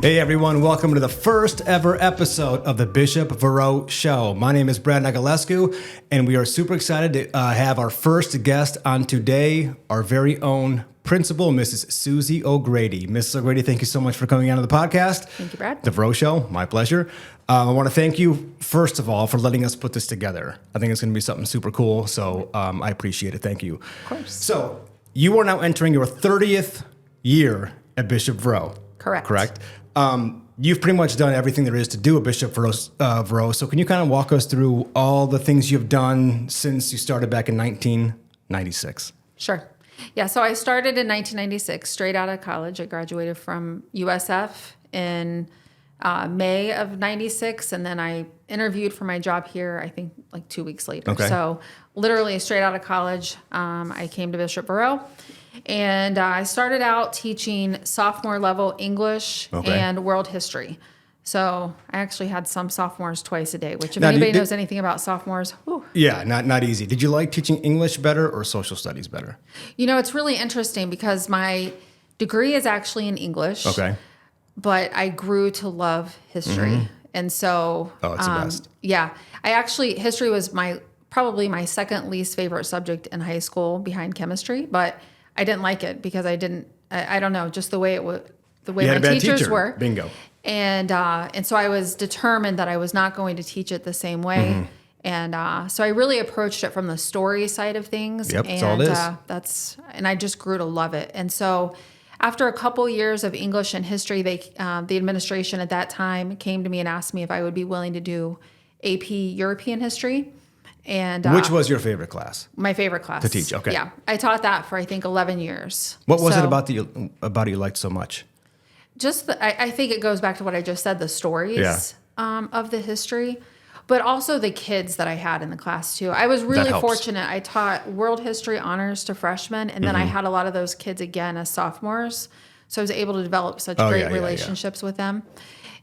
Hey everyone, welcome to the first ever episode of the Bishop Verot Show. My name is Brad Negulescu, and we are super excited to have our first guest on today, our very own Principal, Mrs. Suzie O'Grady. Mrs. O'Grady, thank you so much for coming on to the podcast. Thank you, Brad. The Verot Show, my pleasure. I want to thank you, first of all, for letting us put this together. I think it's going to be something super cool, so I appreciate it. Thank you. Of course. So, you are now entering your 30th year at Bishop Verot. Correct. You've pretty much done everything there is to do at Bishop Verot. So can you kind of walk us through all the things you've done since you started back in 1996? Sure. Yeah, so I started in 1996, straight out of college. I graduated from USF in May of 96, and then I interviewed for my job here, I think, like 2 weeks later. Okay. So literally straight out of college, I came to Bishop Verot. And I started out teaching sophomore level English and world history. So I actually had some sophomores twice a day, which if anybody knows anything about sophomores, whew. Yeah, not easy. Did you like teaching English better or social studies better? You know, it's really interesting because my degree is actually in English. Okay. But I grew to love history. And so... Oh, it's the best. Yeah. History was probably my second least favorite subject in high school behind chemistry, but I didn't like it because I don't know, just the way my teachers were. Bingo. And so I was determined that I was not going to teach it the same way. And so I really approached it from the story side of things. Yep, and that's all it is. And I just grew to love it. And so after a couple years of English and history, the administration at that time came to me and asked me if I would be willing to do AP European history. And which was your favorite class? My favorite class to teach. Okay. Yeah, I taught that for I think 11 years. What was it about it you liked so much? Just I think it goes back to what I just said, the stories of the history, but also the kids that I had in the class too. I was really fortunate. I taught world history honors to freshmen, and then I had a lot of those kids again as sophomores, so I was able to develop such great relationships with them,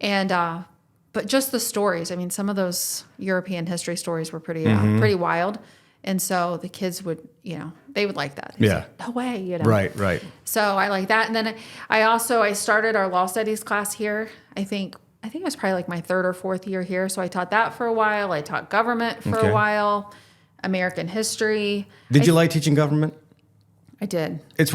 and. But just the stories. I mean, some of those European history stories were pretty wild. And so the kids would, they would like that. Yeah. Like, no way, Right. So I like that. And then I started our law studies class here. I think it was probably like my third or fourth year here. So I taught that for a while. I taught government for a while, American history. Did you like teaching government? I did. It's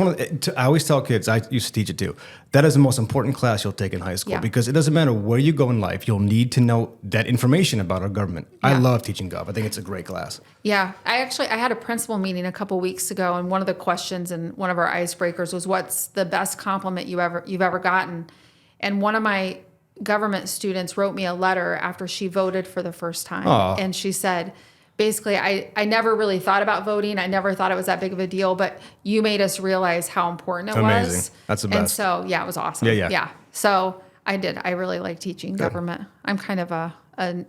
I always tell kids, I used to teach it too, that is the most important class you'll take in high school because it doesn't matter where you go in life, you'll need to know that information about our government. Yeah. I love teaching gov. I think it's a great class. Yeah. I had a principal meeting a couple weeks ago, and one of the questions and one of our icebreakers was, what's the best compliment you've ever gotten? And one of my government students wrote me a letter after she voted for the first time. Aww. And she said, basically, I never really thought about voting. I never thought it was that big of a deal, but you made us realize how important it was. Amazing. That's the best. And so, it was awesome. Yeah. So I did. I really like teaching government. I'm kind of a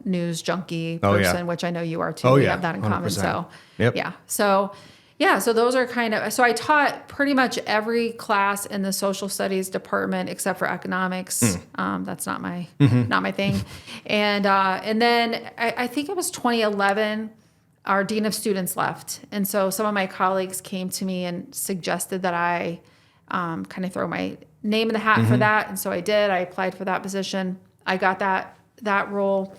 news junkie person, which I know you are too. We have that in 100%. Common. So, yeah. So those are so I taught pretty much every class in the social studies department except for economics. That's not my thing. And then I think it was 2011, our dean of students left. And so some of my colleagues came to me and suggested that I kind of throw my name in the hat for that. And so I did. I applied for that position. I got that role.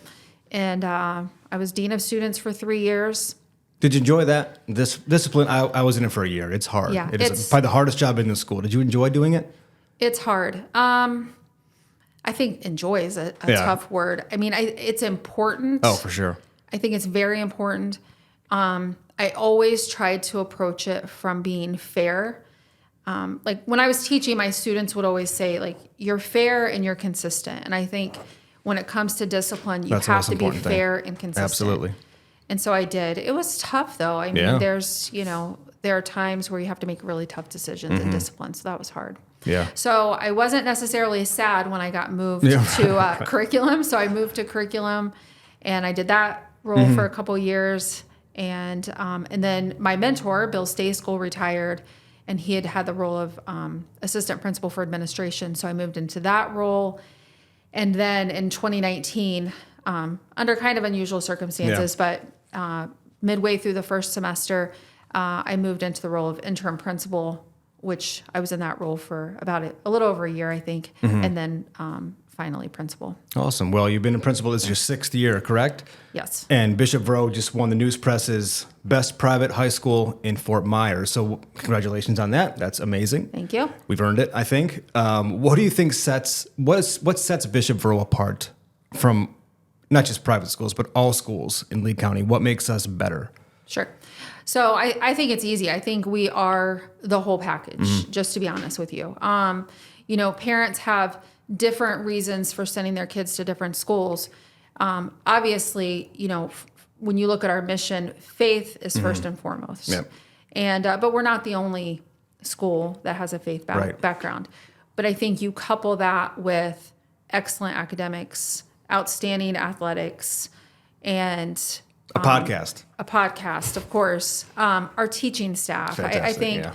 And I was dean of students for 3 years. Did you enjoy that? This discipline, I was in it for a year. It's hard. Yeah, it is probably the hardest job in the school. Did you enjoy doing it? It's hard. I think enjoy is a tough word. I mean, it's important. Oh, for sure. I think it's very important. I always tried to approach it from being fair. Like when I was teaching, my students would always say, like, you're fair and you're consistent. And I think when it comes to discipline, you have to be fair and consistent. Absolutely. And so I did. It was tough, though. I mean, there are times where you have to make really tough decisions in discipline. So that was hard. Yeah. So I wasn't necessarily sad when I got moved to curriculum. So I moved to curriculum, and I did that role for a couple years. And then my mentor, Bill Stayskull, retired, and he had the role of assistant principal for administration. So I moved into that role. And then in 2019, under kind of unusual circumstances, but midway through the first semester, I moved into the role of interim principal which I was in that role for about a little over a year, I think, and then finally principal. Awesome. Well, you've been a principal. This is your 6th year, correct? Yes. And Bishop Verot just won the News Press's Best Private High School in Fort Myers. So congratulations on that. That's amazing. Thank you. We've earned it, I think. What do you think what sets Bishop Verot apart from not just private schools, but all schools in Lee County? What makes us better? Sure. So I think it's easy. I think we are the whole package, just to be honest with you. Parents have different reasons for sending their kids to different schools. Obviously, when you look at our mission, faith is first and foremost. Yep. And but we're not the only school that has a faith background. But I think you couple that with excellent academics, outstanding athletics, and a podcast. A podcast, of course. Our teaching staff. I think. Yeah.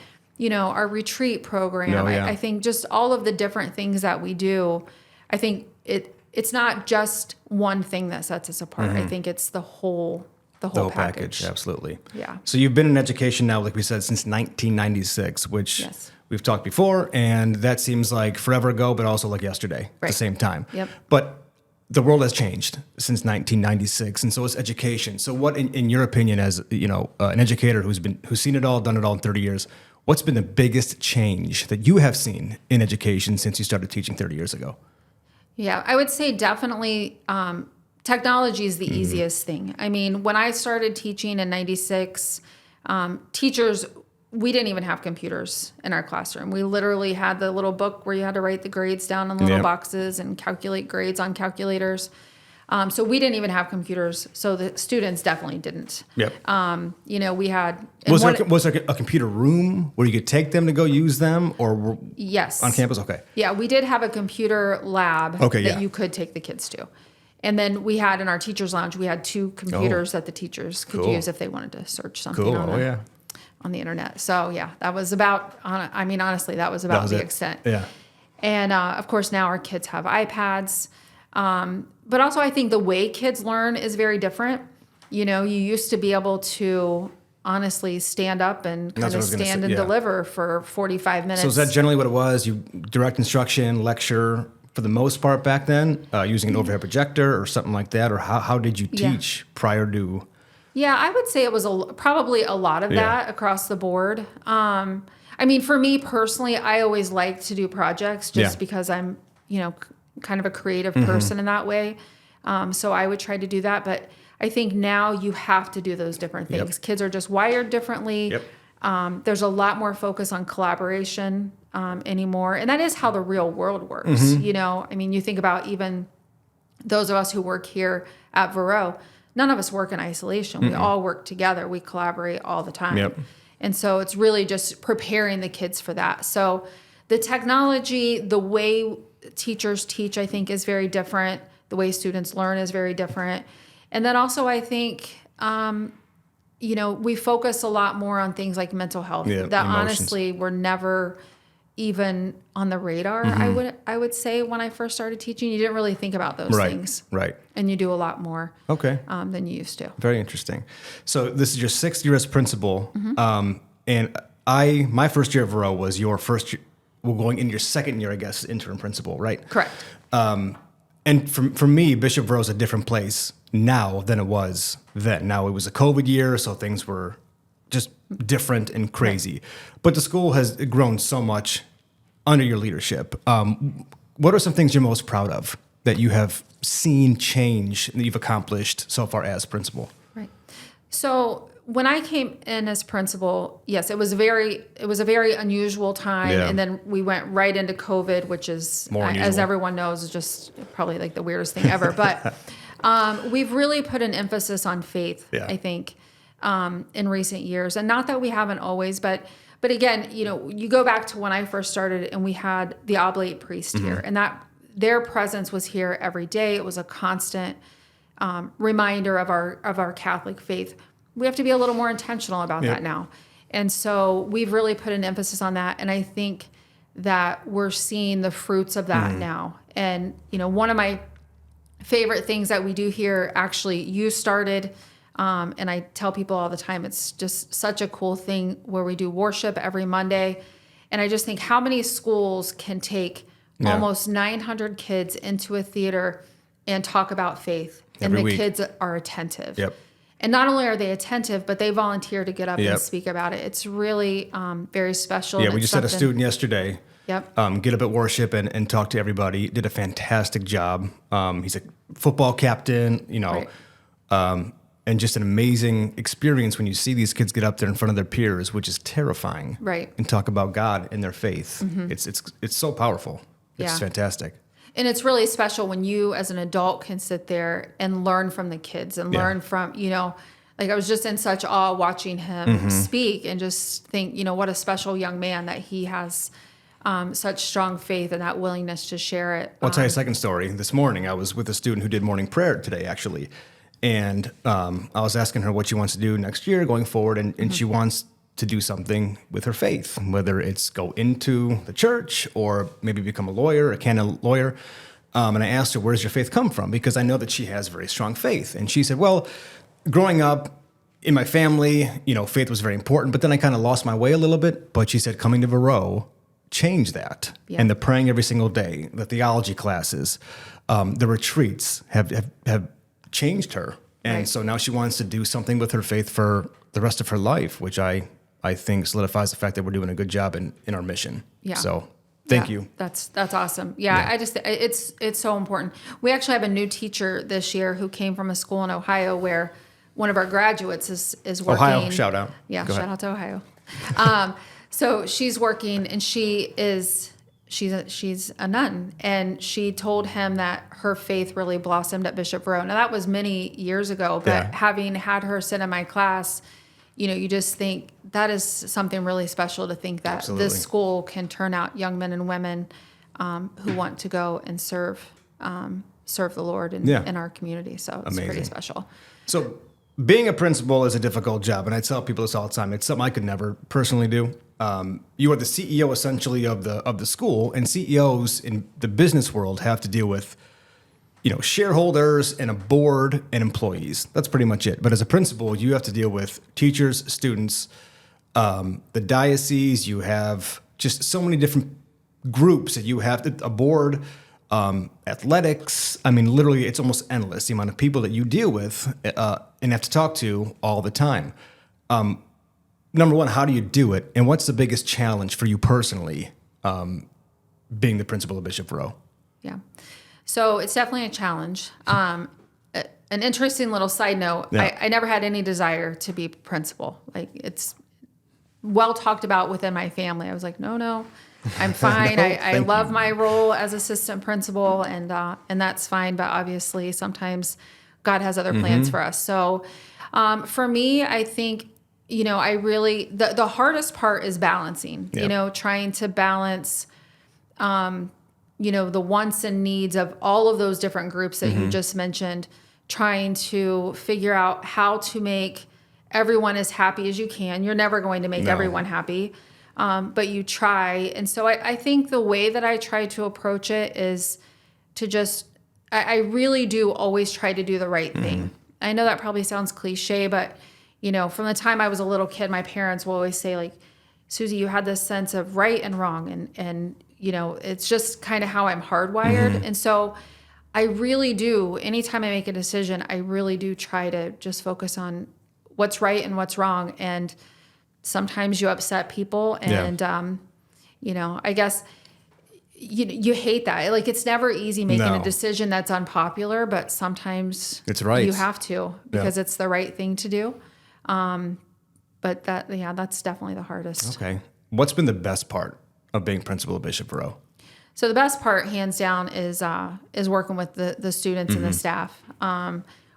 Our retreat program. I think just all of the different things that we do, I think it's not just one thing that sets us apart. I think it's the whole package. Absolutely. Yeah. So you've been in education now, like we said, since 1996, which we've talked before, and that seems like forever ago, but also like yesterday at the same time. Yep. But the world has changed since 1996, and so has education. So what, in your opinion, as an educator who's seen it all, done it all in 30 years, what's been the biggest change that you have seen in education since you started teaching 30 years ago? Yeah, I would say definitely technology is the easiest thing. I mean, when I started teaching in 96, teachers, we didn't even have computers in our classroom. We literally had the little book where you had to write the grades down in the little boxes and calculate grades on calculators. So we didn't even have computers. So the students definitely didn't. Yep. We had. Was there a computer room where you could take them to go use them, or yes, on campus? Okay. Yeah, we did have a computer lab that you could take the kids to, and then we had in our teachers' lounge we had 2 computers that the teachers could use if they wanted to search something on the internet. So yeah, that was about. Honestly, that was about the extent. Yeah. And of course now our kids have iPads. But also I think the way kids learn is very different. You used to be able to honestly stand up and kind of stand and deliver for 45 minutes. So is that generally what it was? You direct instruction, lecture for the most part back then, using an overhead projector or something like that? Or how did you teach prior to? Yeah, I would say it was probably a lot of that across the board. For me personally, I always like to do projects just because I'm, kind of a creative person in that way. So I would try to do that. But I think now you have to do those different things. Yep. Kids are just wired differently. Yep. There's a lot more focus on collaboration anymore. And that is how the real world works. You think about even those of us who work here at Verot, none of us work in isolation. We all work together. We collaborate all the time. Yep. And so it's really just preparing the kids for that. So the technology, the way teachers teach, I think, is very different. The way students learn is very different. And then also, I think, we focus a lot more on things like mental health that emotions. Honestly were never even on the radar. I would say when I first started teaching, you didn't really think about those things. Right. And you do a lot more than you used to. Very interesting. So this is your 6th year as principal. And my first year at Verot was your first year. Well, going into your 2nd year, I guess, interim principal, right? Correct. And for me, Bishop Verot is a different place now than it was then. Now, it was a COVID year, so things were just different and crazy. Right. But the school has grown so much under your leadership. What are some things you're most proud of that you have seen change that you've accomplished so far as principal? Right. So when I came in as principal, yes, it was a very unusual time. Yeah. And then we went right into COVID, which is, as everyone knows, is just probably like the weirdest thing ever. But we've really put an emphasis on faith, I think, in recent years. And not that we haven't always, but again, you go back to when I first started and we had the oblate priest here, and that their presence was here every day. It was a constant reminder of our Catholic faith. We have to be a little more intentional about that now. And so we've really put an emphasis on that. And I think that we're seeing the fruits of that now. And, one of my favorite things that we do here, actually, you started, and I tell people all the time, it's just such a cool thing where we do worship every Monday. And I just think how many schools can take almost 900 kids into a theater and talk about faith, and the kids are attentive. Yep. And not only are they attentive, but they volunteer to get up and speak about it. It's really very special. Yeah, we just had a student yesterday get up at worship and talk to everybody. Did a fantastic job. He's a football captain, and just an amazing experience when you see these kids get up there in front of their peers, which is terrifying. Right. And talk about God and their faith. It's so powerful. It's fantastic. And it's really special when you as an adult can sit there and learn from the kids and learn from, like I was just in such awe watching him speak and just think, what a special young man that he has such strong faith and that willingness to share it. I'll tell you a second story. This morning, I was with a student who did morning prayer today, actually. And I was asking her what she wants to do next year going forward. And she wants to do something with her faith, whether it's go into the church or maybe become a lawyer, a canon lawyer. And I asked her, where does your faith come from? Because I know that she has very strong faith. And she said, well, growing up in my family, faith was very important, but then I kind of lost my way a little bit. But she said, coming to Verot changed that. Yeah. And the praying every single day, the theology classes, the retreats have changed her. And so now she wants to do something with her faith for the rest of her life, which I think solidifies the fact that we're doing a good job in our mission. Yeah. So thank you. That's awesome. Yeah. I just, it's so important. We actually have a new teacher this year who came from a school in Ohio where one of our graduates is working. Ohio, shout out. Yeah. Shout out to Ohio. So she's working and she's a nun, and she told him that her faith really blossomed at Bishop Verot. Now that was many years ago, but having had her sit in my class, you just think that is something really special to think that this school can turn out young men and women who want to go and serve the Lord in our community. So it's pretty special. So being a principal is a difficult job, and I tell people this all the time. It's something I could never personally do. You are the CEO essentially of the school, and CEOs in the business world have to deal with shareholders and a board and employees. That's pretty much it. But as a principal, you have to deal with teachers, students, the diocese. You have just so many different groups that you have a board, athletics. I mean, literally, it's almost endless, the amount of people that you deal with and have to talk to all the time. Number one, how do you do it? And what's the biggest challenge for you personally, being the principal of Bishop Verot? Yeah. So it's definitely a challenge. An interesting little side note, I never had any desire to be principal. Like, it's well talked about within my family. I was like, no, I'm fine. I love my role as assistant principal, and that's fine. But obviously sometimes God has other plans for us. So for me, I think, I really, the hardest part is balancing, trying to balance, the wants and needs of all of those different groups that you just mentioned, trying to figure out how to make everyone as happy as you can. You're never going to make everyone happy, but you try. And so I think the way that I try to approach it is to just, I really do always try to do the right thing. I know that probably sounds cliche, but from the time I was a little kid, my parents will always say, like, Suzie, you had this sense of right and wrong. And it's just kind of how I'm hardwired. And so I really do, anytime I make a decision, I really do try to just focus on what's right and what's wrong. And sometimes you upset people. And, I guess you hate that. Like, it's never easy making a decision that's unpopular, but sometimes it's right. You have to, because it's the right thing to do. But that's definitely the hardest. Okay. What's been the best part of being principal of Bishop Verot? So the best part, hands down, is working with the students and the staff.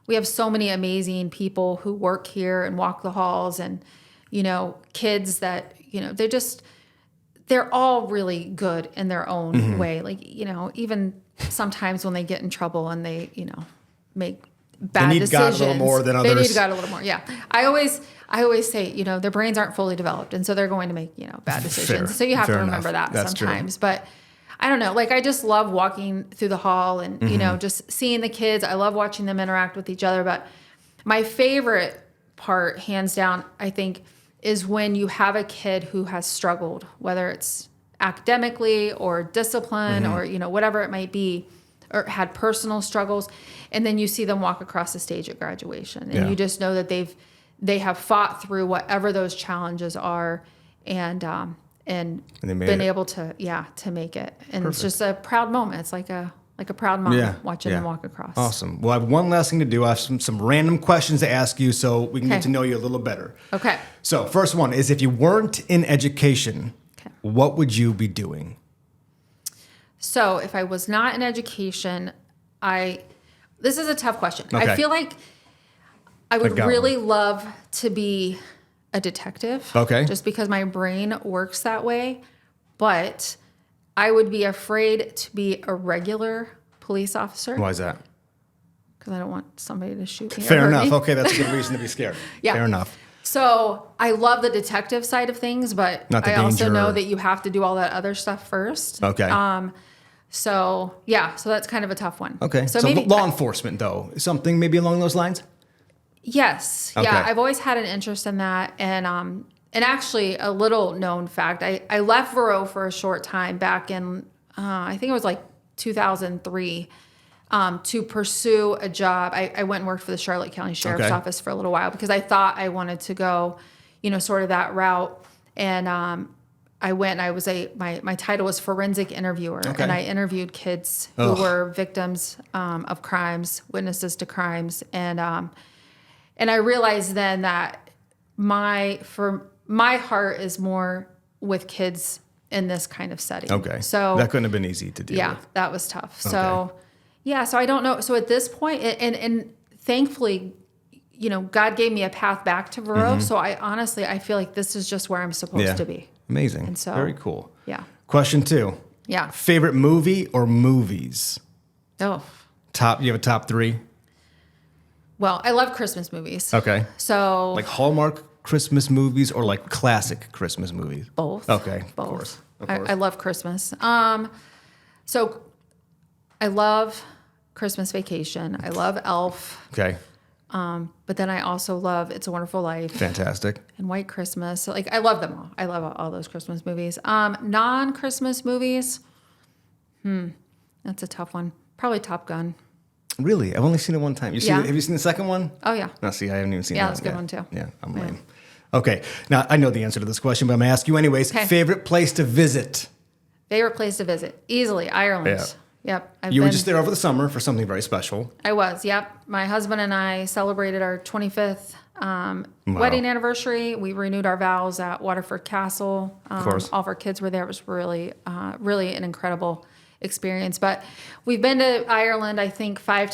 We have so many amazing people who work here and walk the halls, and kids that they're all really good in their own way. Like, even sometimes when they get in trouble and they make bad decisions, God a little more than others. They need God a little more. Yeah, I always say, their brains aren't fully developed, and so they're going to make, bad decisions. So you have to remember that sometimes. True. But I don't know, like, I just love walking through the hall and, just seeing the kids. I love watching them interact with each other. But my favorite part, hands down, I think, is when you have a kid who has struggled, whether it's academically or discipline or, whatever it might be, or had personal struggles. And then you see them walk across the stage at graduation, and you just know that they have fought through whatever those challenges are, and been able to make it. And Perfect. It's just a proud moment. It's like a proud mom watching them walk across. Awesome. Well, I have one last thing to do. I have some random questions to ask you so we can get to know you a little better. Okay. So first one is, if you weren't in education, what would you be doing? So if I was not in education, this is a tough question. Okay. I feel like I would really love to be a detective. Okay. Just because my brain works that way. But I would be afraid to be a regular police officer. Why is that? Because I don't want somebody to shoot me. Fair enough. Okay, that's a good reason to be scared. Fair enough. So I love the detective side of things, but I also know that you have to do all that other stuff first. Okay. So that's kind of a tough one. Okay. So maybe law enforcement, though, something maybe along those lines? Yes. Okay. Yeah, I've always had an interest in that. And actually, a little known fact, I left Verot for a short time back in, I think it was like 2003, to pursue a job. I went and worked for the Charlotte County Sheriff's Office for a little while because I thought I wanted to go, sort of that route. And I went and I was my title was forensic interviewer. And I interviewed kids who were victims of crimes, witnesses to crimes. And I realized then that my heart is more with kids in this kind of setting. Okay. So that couldn't have been easy to deal with. Yeah, that was tough. So so I don't know. So at this point, and thankfully, God gave me a path back to Verot. So I feel like this is just where I'm supposed to be. Amazing. And so, very cool. Yeah. Question 2. Yeah. Favorite movie or movies? Oh. You have a top 3? Well, I love Christmas movies. Okay. So like Hallmark Christmas movies or like classic Christmas movies? Both. Okay. Both. Of course. I love Christmas. So I love Christmas Vacation. I love Elf. Okay. But then I also love It's a Wonderful Life. Fantastic. And White Christmas. So, I love them all. I love all those Christmas movies. Non-Christmas movies. That's a tough one. Probably Top Gun. Really? I've only seen it one time. Have you seen the second one? Oh, yeah. No, see, I haven't even seen that. Yeah, that's a good one, too. Yeah, I'm lame. Okay. Now, I know the answer to this question, but I'm going to ask you anyways. Okay. Favorite place to visit? Favorite place to visit? Easily, Ireland. Yeah. Yep. You were just there over the summer for something very special. I was, yep. My husband and I celebrated our 25th wedding anniversary. We renewed our vows at Waterford Castle. Of course. All of our kids were there. It was really, really an incredible experience. But we've been to Ireland, I think, 5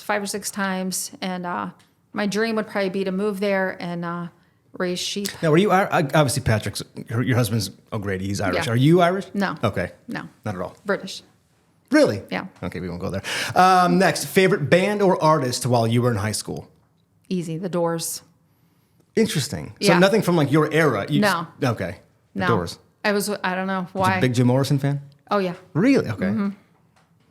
or 6 times. And my dream would probably be to move there and raise sheep. Now, were you obviously Patrick's, your husband's O'Grady, he's Irish. Yeah. Are you Irish? No. Okay. No. Not at all. British. Really? Yeah. Okay, we won't go there. Next, favorite band or artist while you were in high school? Easy, The Doors. Interesting. So nothing from like your era? No. Okay. The Doors. I don't know why. Was you a big Jim Morrison fan? Oh, yeah. Really? Okay.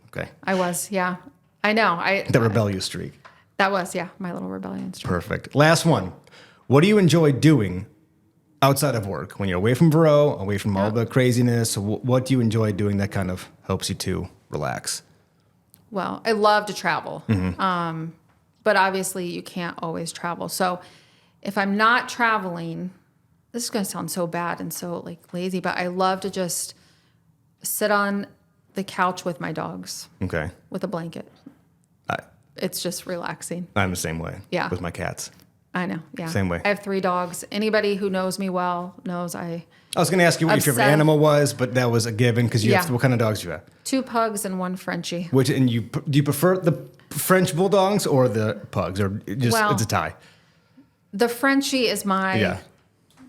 Okay. I was, yeah. I know. The rebellious streak. That was, my little rebellion streak. Perfect. Last one. What do you enjoy doing outside of work? When you're away from Verot, away from all the craziness, what do you enjoy doing that kind of helps you to relax? Well, I love to travel. But obviously you can't always travel. So if I'm not traveling, this is going to sound so bad and so lazy, but I love to just sit on the couch with my dogs. Okay. With a blanket. It's just relaxing. I'm the same way. Yeah. With my cats. I know. Yeah. Same way. I have 3 dogs. Anybody who knows me well knows I was going to ask you what your favorite animal was, but that was a given because you have, what kind of dogs do you have? 2 pugs and 1 Frenchie. Do you prefer the French bulldogs or the pugs, or just it's a tie? The Frenchie is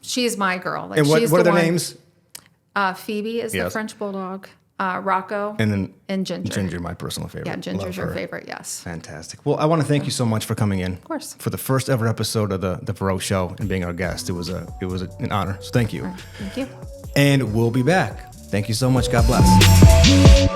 she's my girl. And what are their names? Phoebe is the French bulldog. Rocco, and Ginger. Ginger, my personal favorite. Yeah, Ginger's your favorite, yes. Fantastic. Well, I want to thank you so much for coming in. Of course. For the first ever episode of the Verot Show and being our guest. It was an honor. So thank you. Thank you. And we'll be back. Thank you so much. God bless.